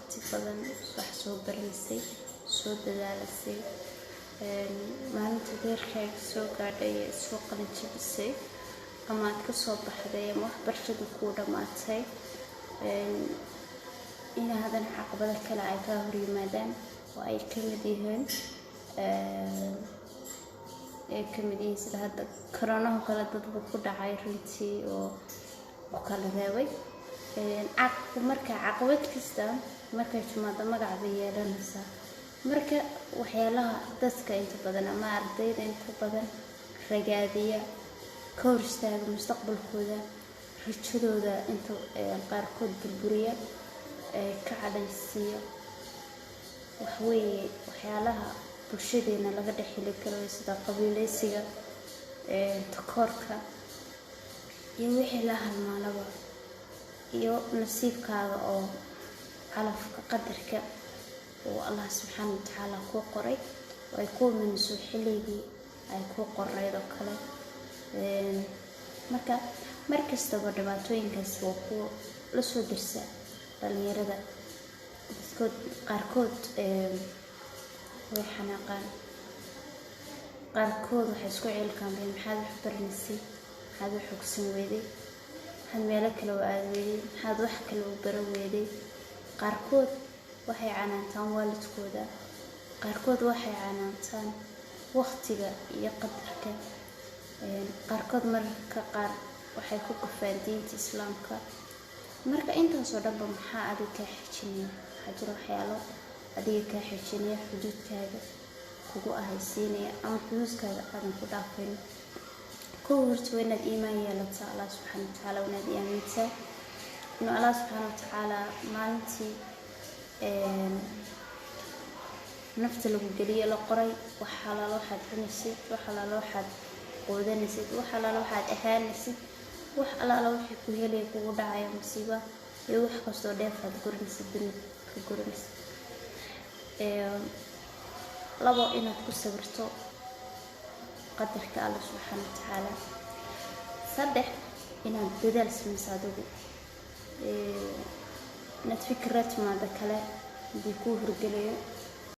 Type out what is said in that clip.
waqti badan wax soo baranaysay soo dadaalaysay maalinta heerkaaga soo gaadhay soo qalin jabisay ama aad ka soo baxday ama waxbarashada kuu dhamaatay in hadan caqabado kale ay ka hor yimaadaan oo ay kamid yihiin sida hadda corona kale dadku ku dhacay runtii oo kala reebay marka caqabad kasta markay timaado magac bay yeelanaysaa marka waxyaalaha dadka inta badan ama ardayda inta badan ragaadiya ka hor istaaga mustaqbalkooda rajadooda inta qaarkood burburiya ka cadhaysiiya waxyaalaha bulshadeena laga dhexli karo sida qabiileysiga takoorka iyo wixii la halmaalaba iyo nasiibkaaga oo calafka qadarka oo Allah subhanahu wa ta'ala ku qoray oo ay ku minso xilligii ay ku qorayd oo kale markastaba dhibaatooyinkaas oo ku la soo dirsa dhalinyarada qaarkood way xanaaqaan qaarkood waxay isku cilkaan maxaad wax baranaysay maxaad wax ogsan weyday maxaad meelo kale u aad weyday maxaad wax kale u baran weyday qaarkood waxay canaantaan waalidkooda qaarkood waxay canaantaan waqtiga iyo qadarka qaarkood marka qaar waxay ku qofaan diinta islaamka marka intaas oo dhanba maxaa adiga ka xijinaya waxaa jira waxyaalo adiga ka xijinaya xuduudkaaga kugu ahaysiinaya ama xuduudkaaga aadan ku dhaafin kow horta waa inaad iimaan yeelato Allah subhanahu wa ta'ala inaad aamintaa inuu Allah subhanahu wa ta'ala maalintii nafta lagu geliyo la qoray wax xalaal waxaad cunaysid wax xalaal waxaad qoodanaysid wax xalaal waxaad ahaanaysid wax alaala wixii ku helay kugu dhacayo musiiba iyo wax kastoo dheefaad gurinaysid dunida ka gurinaysid labo inaad ku sabirto qadarka Allah subhanahu wa ta'ala saddex inaad dadaal samayso adigu inaad fikrad maada kale hadii ku horgalayo